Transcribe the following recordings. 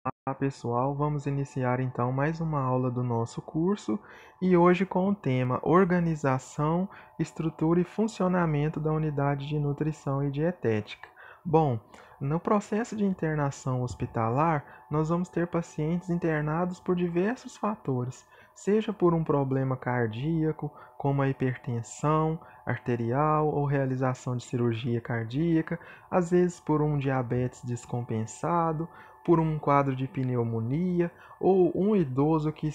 Olá pessoal, vamos iniciar então mais uma aula do nosso curso e hoje com o tema Organização, Estrutura e Funcionamento da Unidade de Nutrição e Dietética. Bom, no processo de internação hospitalar, nós vamos ter pacientes internados por diversos fatores, seja por um problema cardíaco, como a hipertensão arterial ou realização de cirurgia cardíaca, às vezes por um diabetes descompensado, por um quadro de pneumonia ou um idoso que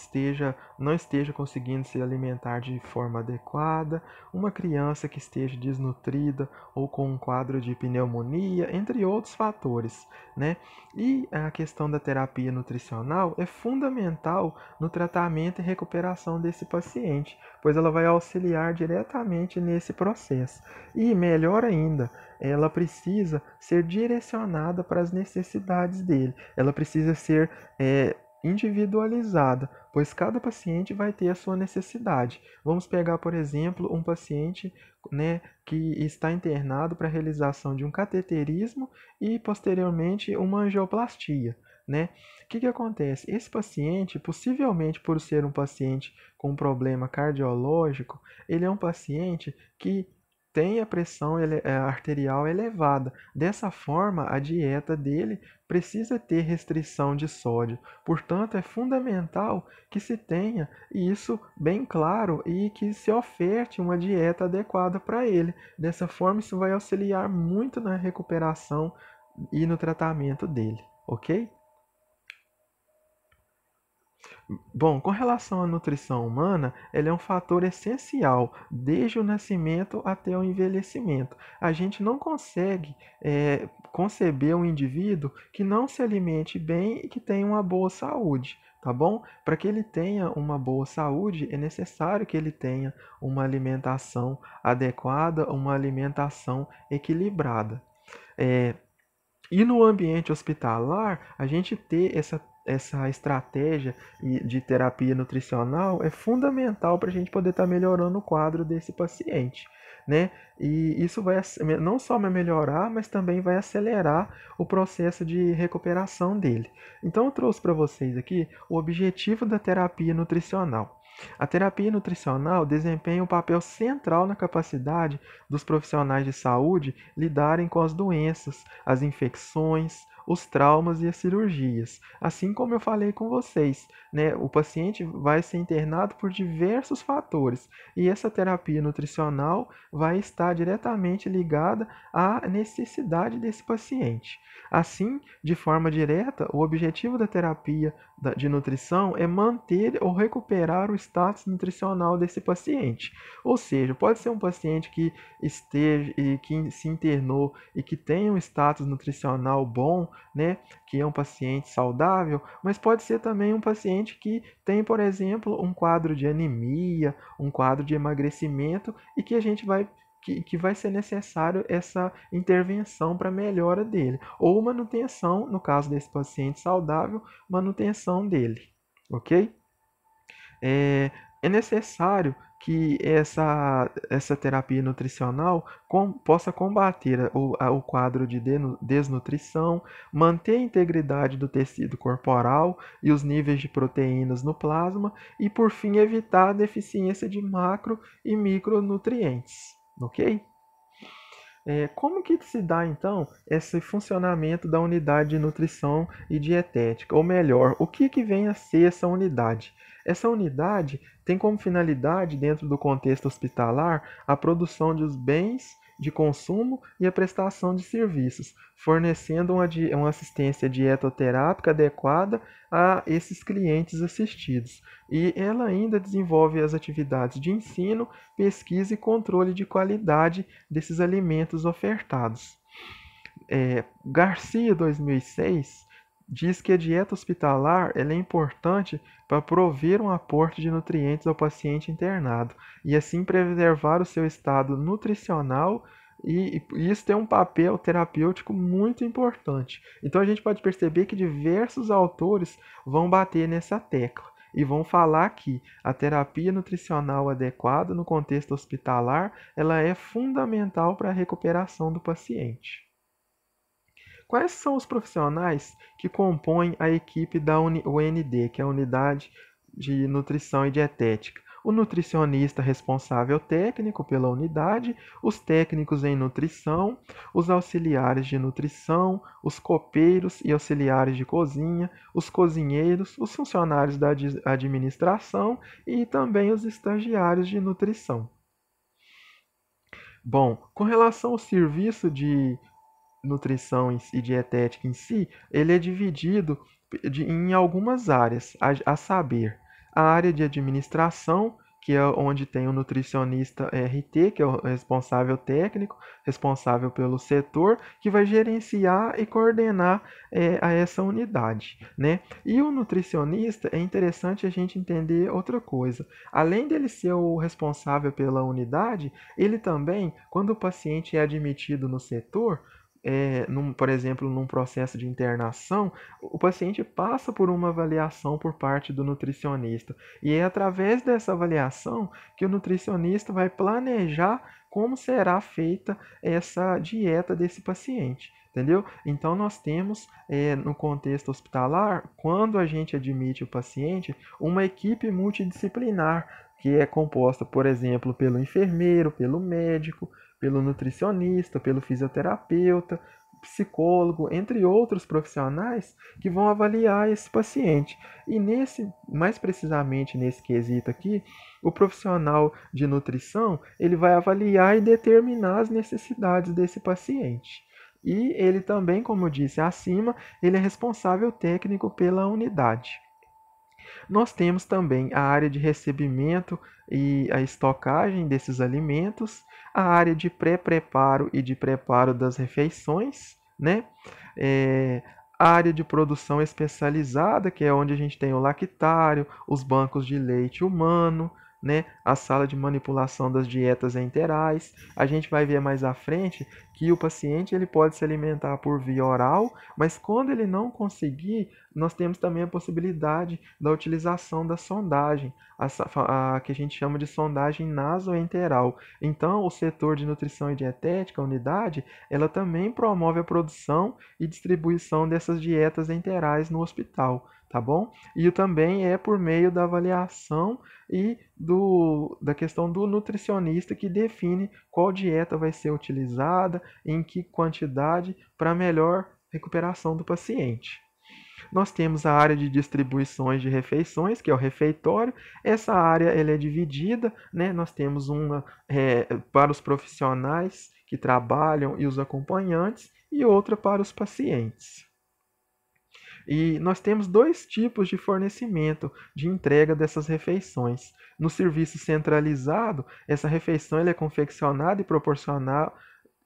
não esteja conseguindo se alimentar de forma adequada, uma criança que esteja desnutrida ou com um quadro de pneumonia, entre outros fatores, né? E a questão da terapia nutricional é fundamental no tratamento e recuperação desse paciente, pois ela vai auxiliar diretamente nesse processo. E melhor ainda, ela precisa ser direcionada para as necessidades dele. Ela precisa ser individualizada, pois cada paciente vai ter a sua necessidade. Vamos pegar, por exemplo, um paciente, né, que está internado para a realização de um cateterismo e posteriormente uma angioplastia. Né? O que acontece? Esse paciente, possivelmente por ser um paciente com um problema cardiológico, ele é um paciente que tem a pressão arterial elevada. Dessa forma, a dieta dele precisa ter restrição de sódio. Portanto, é fundamental que se tenha isso bem claro e que se oferte uma dieta adequada para ele. Dessa forma, isso vai auxiliar muito na recuperação e no tratamento dele, ok? Bom, com relação à nutrição humana, ela é um fator essencial desde o nascimento até o envelhecimento. A gente não consegue conceber um indivíduo que não se alimente bem e que tenha uma boa saúde, tá bom? Para que ele tenha uma boa saúde, é necessário que ele tenha uma alimentação adequada, uma alimentação equilibrada. É, e no ambiente hospitalar, a gente ter essa estratégia de terapia nutricional é fundamental para a gente poder estar melhorando o quadro desse paciente. Né? E isso vai não só melhorar, mas também vai acelerar o processo de recuperação dele. Então, eu trouxe para vocês aqui o objetivo da terapia nutricional. A terapia nutricional desempenha um papel central na capacidade dos profissionais de saúde lidarem com as doenças, as infecções, os traumas e as cirurgias. Assim como eu falei com vocês, né, o paciente vai ser internado por diversos fatores e essa terapia nutricional vai estar diretamente ligada à necessidade desse paciente. Assim, de forma direta, o objetivo da terapia de nutrição é manter ou recuperar o status nutricional desse paciente. Ou seja, pode ser um paciente que esteja e que se internou e que tenha um status nutricional bom, né, que é um paciente saudável, mas pode ser também um paciente que tem, por exemplo, um quadro de anemia, um quadro de emagrecimento e que a gente vai que vai ser necessário essa intervenção para a melhora dele, ou manutenção, no caso desse paciente saudável, manutenção dele, ok? É necessário que essa terapia nutricional possa combater o quadro de desnutrição, manter a integridade do tecido corporal e os níveis de proteínas no plasma e, por fim, evitar a deficiência de macro e micronutrientes. Ok? Como que se dá, então, esse funcionamento da unidade de nutrição e dietética? Ou melhor, o que vem a ser essa unidade? Essa unidade tem como finalidade, dentro do contexto hospitalar, a produção dos bens de consumo e a prestação de serviços, fornecendo uma assistência dietoterápica adequada a esses clientes assistidos. E ela ainda desenvolve as atividades de ensino, pesquisa e controle de qualidade desses alimentos ofertados. Garcia, 2006, diz que a dieta hospitalar ela é importante para prover um aporte de nutrientes ao paciente internado e assim preservar o seu estado nutricional e isso tem um papel terapêutico muito importante. Então a gente pode perceber que diversos autores vão bater nessa tecla e vão falar que a terapia nutricional adequada no contexto hospitalar ela é fundamental para a recuperação do paciente. quais são os profissionais que compõem a equipe da UND, que é a Unidade de Nutrição e Dietética? O nutricionista responsável técnico pela unidade, os técnicos em nutrição, os auxiliares de nutrição, os copeiros e auxiliares de cozinha, os cozinheiros, os funcionários da administração e também os estagiários de nutrição. Bom, com relação ao serviço de nutrição e dietética em si, ele é dividido em algumas áreas, a saber, a área de administração, que é onde tem o nutricionista RT, que é o responsável técnico, responsável pelo setor, que vai gerenciar e coordenar a essa unidade, né? E o nutricionista, é interessante a gente entender outra coisa. Além dele ser o responsável pela unidade, ele também, quando o paciente é admitido no setor, por exemplo, num processo de internação, o paciente passa por uma avaliação por parte do nutricionista. E é através dessa avaliação que o nutricionista vai planejar como será feita essa dieta desse paciente. Entendeu? Então, nós temos, no contexto hospitalar, quando a gente admite o paciente, uma equipe multidisciplinar, que é composta, por exemplo, pelo enfermeiro, pelo médico, pelo nutricionista, pelo fisioterapeuta, psicólogo, entre outros profissionais que vão avaliar esse paciente. E mais precisamente nesse quesito aqui, o profissional de nutrição, ele vai avaliar e determinar as necessidades desse paciente. E ele também, como eu disse acima, ele é responsável técnico pela unidade. Nós temos também a área de recebimento e a estocagem desses alimentos, a área de pré-preparo e de preparo das refeições, né? A área de produção especializada, que é onde a gente tem o lactário, os bancos de leite humano, né? A sala de manipulação das dietas enterais. A gente vai ver mais à frente que o paciente ele pode se alimentar por via oral, mas quando ele não conseguir, nós temos também a possibilidade da utilização da sondagem, que a gente chama de sondagem nasoenteral. Então, o setor de nutrição e dietética, a unidade, ela também promove a produção e distribuição dessas dietas enterais no hospital, tá bom? E também é por meio da avaliação e da questão do nutricionista que define qual dieta vai ser utilizada, em que quantidade, para melhor recuperação do paciente. Nós temos a área de distribuições de refeições, que é o refeitório. Essa área ela é dividida, né? Nós temos uma para os profissionais que trabalham e os acompanhantes e outra para os pacientes. E nós temos dois tipos de fornecimento, de entrega dessas refeições. No serviço centralizado, essa refeição é confeccionada e proporcionada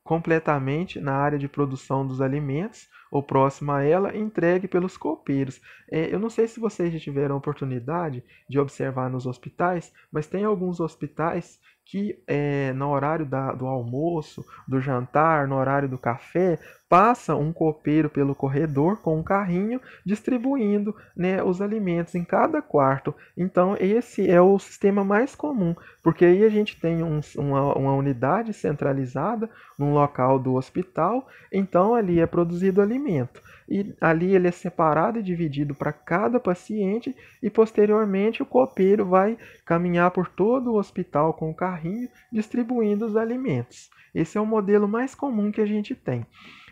completamente na área de produção dos alimentos ou próxima a ela, entregue pelos copeiros. Eu não sei se vocês já tiveram a oportunidade de observar nos hospitais, mas tem alguns hospitais que no horário do almoço, do jantar, no horário do café, passa um copeiro pelo corredor com um carrinho distribuindo, né, os alimentos em cada quarto. Então esse é o sistema mais comum, porque aí a gente tem uma unidade centralizada num local do hospital, então ali é produzido alimento. E ali ele é separado e dividido para cada paciente e posteriormente o copeiro vai caminhar por todo o hospital com o carrinho distribuindo os alimentos. Esse é o modelo mais comum que a gente tem.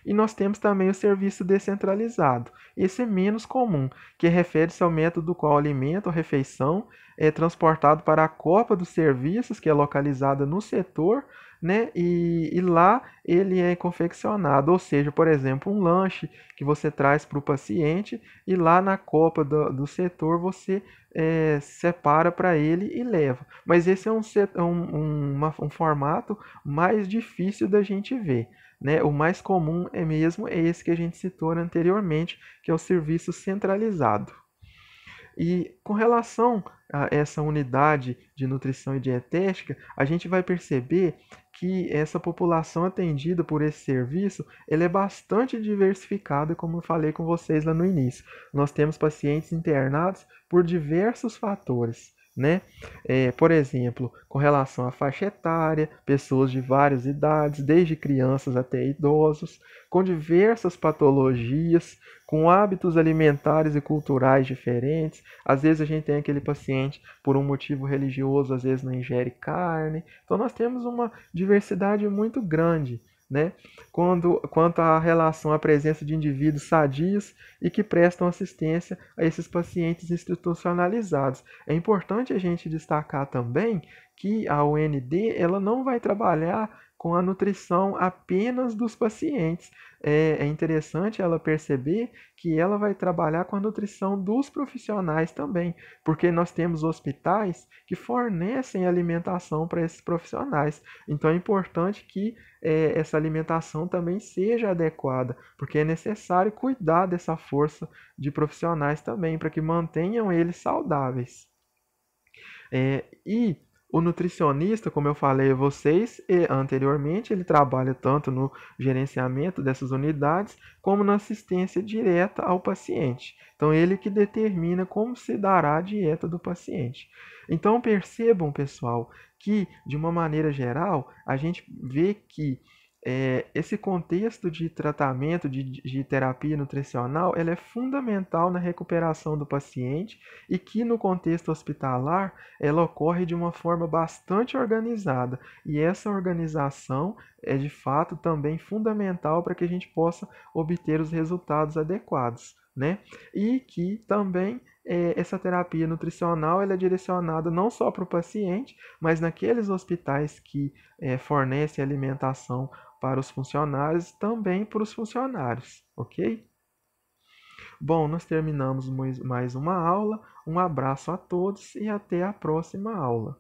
E nós temos também o serviço descentralizado. Esse é menos comum, que refere-se ao método do qual o alimento ou refeição é transportado para a copa dos serviços, que é localizada no setor, né? E lá ele é confeccionado, ou seja, por exemplo, um lanche que você traz para o paciente e lá na copa do setor você separa para ele e leva. Mas esse é um formato mais difícil da gente ver. Né? O mais comum mesmo é esse que a gente citou anteriormente, que é o serviço centralizado. E com relação a essa unidade de nutrição e dietética, a gente vai perceber que essa população atendida por esse serviço, ele é bastante diversificada, como eu falei com vocês lá no início. Nós temos pacientes internados por diversos fatores, né? Por exemplo, com relação à faixa etária, pessoas de várias idades, desde crianças até idosos, com diversas patologias, com hábitos alimentares e culturais diferentes. Às vezes a gente tem aquele paciente por um motivo religioso, às vezes não ingere carne. Então nós temos uma diversidade muito grande, né? Quanto à relação à presença de indivíduos sadios e que prestam assistência a esses pacientes institucionalizados. É importante a gente destacar também que a UND ela não vai trabalhar com a nutrição apenas dos pacientes. É interessante ela perceber que ela vai trabalhar com a nutrição dos profissionais também, porque nós temos hospitais que fornecem alimentação para esses profissionais. Então é importante que essa alimentação também seja adequada, porque é necessário cuidar dessa força de profissionais também, para que mantenham eles saudáveis. E o nutricionista, como eu falei a vocês anteriormente, ele trabalha tanto no gerenciamento dessas unidades como na assistência direta ao paciente. Então, ele que determina como se dará a dieta do paciente. Então, percebam, pessoal, que de uma maneira geral, a gente vê que esse contexto de tratamento, de terapia nutricional, ela é fundamental na recuperação do paciente e que no contexto hospitalar ela ocorre de uma forma bastante organizada. E essa organização é de fato também fundamental para que a gente possa obter os resultados adequados, né? E que também essa terapia nutricional ela é direcionada não só para o paciente, mas naqueles hospitais que fornecem alimentação para os funcionários, também para os funcionários, ok? Bom, nós terminamos mais uma aula. Um abraço a todos e até a próxima aula.